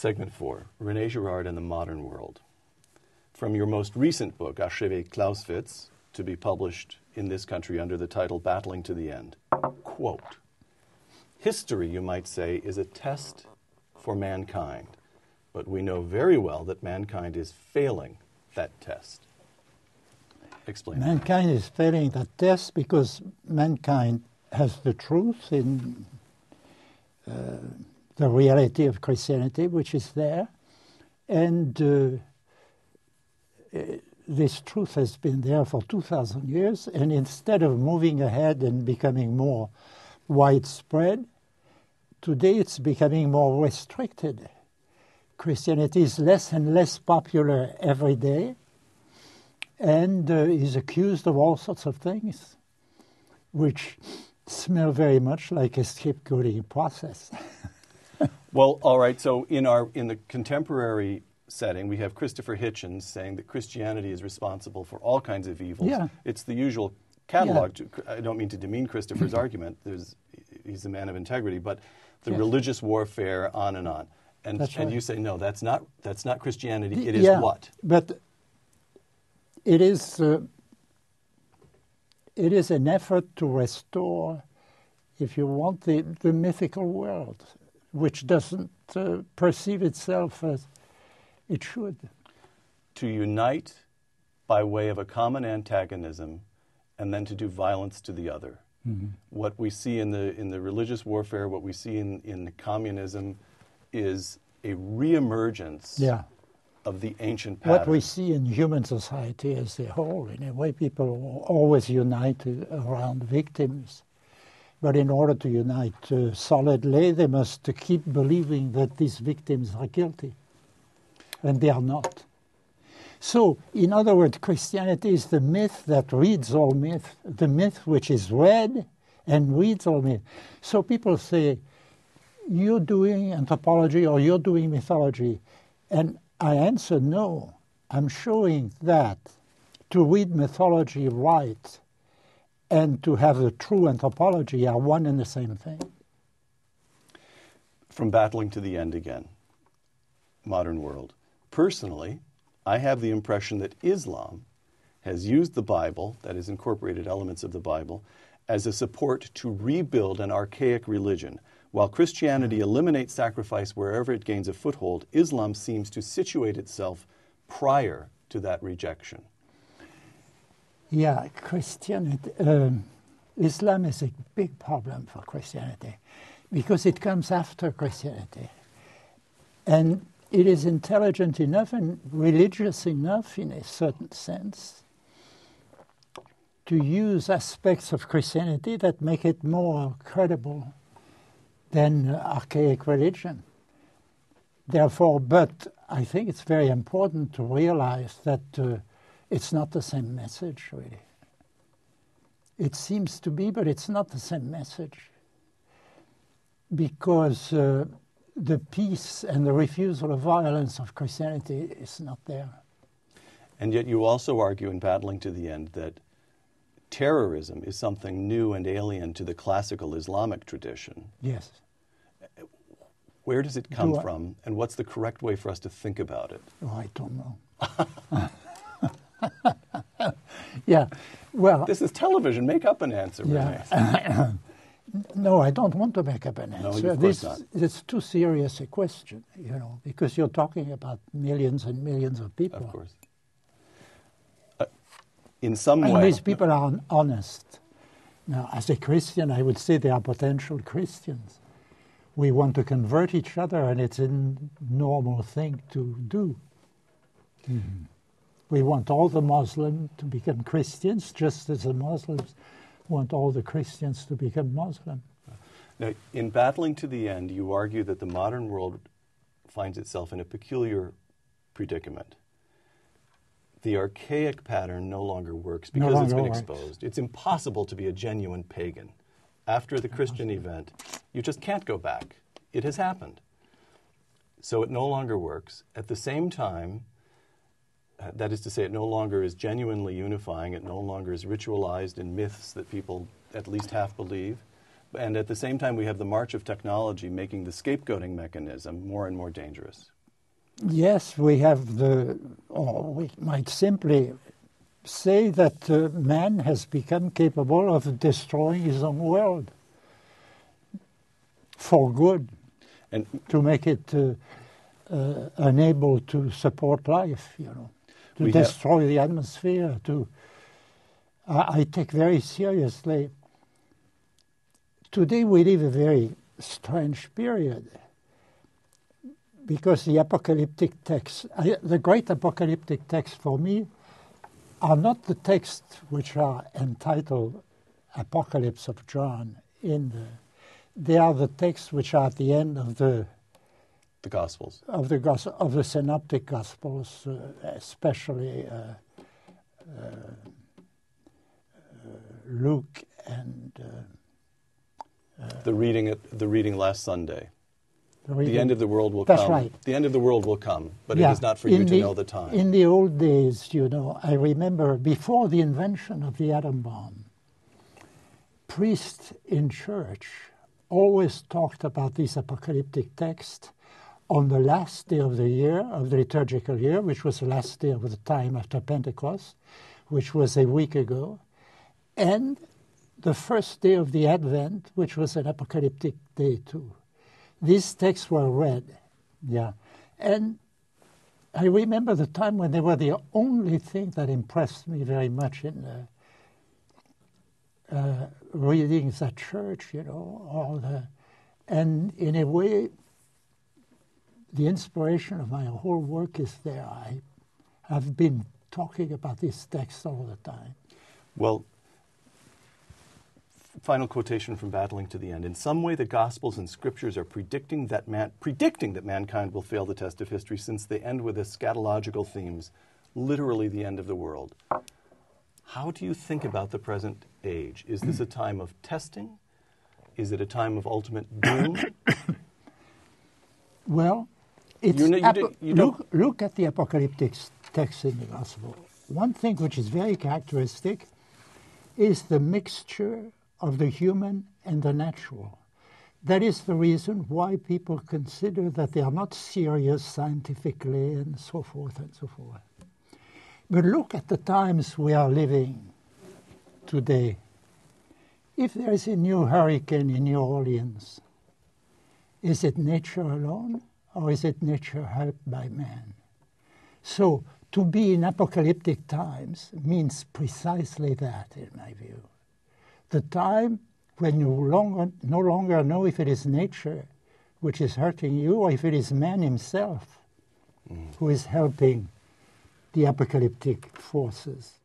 Segment 4, Rene Girard and the Modern World. From your most recent book, Archivé Clausewitz, to be published in this country under the title Battling to the End. Quote, history, you might say, is a test for mankind, but we know very well that mankind is failing that test. Explain. Mankind is failing that test because mankind has the truth in the reality of Christianity, which is there, and this truth has been there for 2,000 years, and instead of moving ahead and becoming more widespread, today it's becoming more restricted. Christianity is less and less popular every day, and is accused of all sorts of things, which smell very much like a scapegoating process. Well, all right. So in the contemporary setting, we have Christopher Hitchens saying that Christianity is responsible for all kinds of evils. Yeah. It's the usual catalog. Yeah. I don't mean to demean Christopher's argument. He's a man of integrity, but the religious warfare, on and on. And right. You say no, that's not Christianity. It is what? But it is an effort to restore, if you want, the mythical world, which doesn't perceive itself as it should. To unite by way of a common antagonism, and then to do violence to the other. Mm-hmm. What we see in the religious warfare, what we see in communism, is a reemergence of the ancient pattern. What we see in human society as a whole, in a way, people always unite around victims. But in order to unite solidly, they must keep believing that these victims are guilty. And they are not. So, in other words, Christianity is the myth that reads all myth, the myth which is read and reads all myth. So people say, you're doing anthropology or you're doing mythology. And I answer, no. I'm showing that to read mythology right and to have the true anthropology are one and the same thing. From Battling to the End again, Modern World. Personally, I have the impression that Islam has used the Bible, that is, incorporated elements of the Bible, as a support to rebuild an archaic religion. While Christianity eliminates sacrifice wherever it gains a foothold, Islam seems to situate itself prior to that rejection. Yeah, Christianity, Islam is a big problem for Christianity because it comes after Christianity. And it is intelligent enough and religious enough, in a certain sense, to use aspects of Christianity that make it more credible than archaic religion. Therefore, but I think it's very important to realize that it's not the same message, really. It seems to be, but it's not the same message. Because the peace and the refusal of violence of Christianity is not there. And yet you also argue in Battling to the End that terrorism is something new and alien to the classical Islamic tradition. Yes. Where does it come from, and what's the correct way for us to think about it? Oh, I don't know. Yeah, well... This is television. Make up an answer, Rene. No, I don't want to make up an answer. No, of course not. It's too serious a question, because you're talking about millions and millions of people. Of course. In some way... And these people are honest. Now, as a Christian, I would say they are potential Christians. We want to convert each other, and it's a normal thing to do. Mm-hmm. We want all the Muslims to become Christians, just as the Muslims want all the Christians to become Muslim. Now, in Battling to the End, you argue that the modern world finds itself in a peculiar predicament. The archaic pattern no longer works because it's been exposed. It's impossible to be a genuine pagan. After the Christian event, you just can't go back. It has happened. So it no longer works. At the same time, that is to say, it no longer is genuinely unifying. It no longer is ritualized in myths that people at least half believe. And at the same time, we have the march of technology making the scapegoating mechanism more and more dangerous. Yes, we have or we might simply say that man has become capable of destroying his own world for good, and to make it unable to support life, to destroy the atmosphere. I take very seriously. Today we live a very strange period, because the apocalyptic texts, the great apocalyptic texts for me, are not the texts which are entitled Apocalypse of John. They are the texts which are at the end of the Gospels, of the Synoptic Gospels, especially Luke and the reading last Sunday. The end of the world will That's come. Right. The end of the world will come, but it is not for you to know the time. In the old days, I remember before the invention of the atom bomb, priests in church always talked about this apocalyptic text on the last day of the year, of the liturgical year, which was the last day of the time after Pentecost, which was a week ago, and the first day of the Advent, which was an apocalyptic day too. These texts were read, and I remember the time when they were the only thing that impressed me very much in readings at church, and in a way, the inspiration of my whole work is there. I've been talking about these texts all the time. Well, final quotation from Battling to the End. In some way, the Gospels and Scriptures are predicting that mankind will fail the test of history, since they end with eschatological themes, literally the end of the world. How do you think about the present age? Is this a time of testing? Is it a time of ultimate doom? Well, look at the apocalyptic text in the Gospel. One thing which is very characteristic is the mixture of the human and the natural. That is the reason why people consider that they are not serious scientifically and so forth and so forth. But look at the times we are living today. If there is a new hurricane in New Orleans, is it nature alone, or is it nature helped by man? So to be in apocalyptic times means precisely that, in my view. The time when you no longer know if it is nature which is hurting you or if it is man himself who is helping the apocalyptic forces.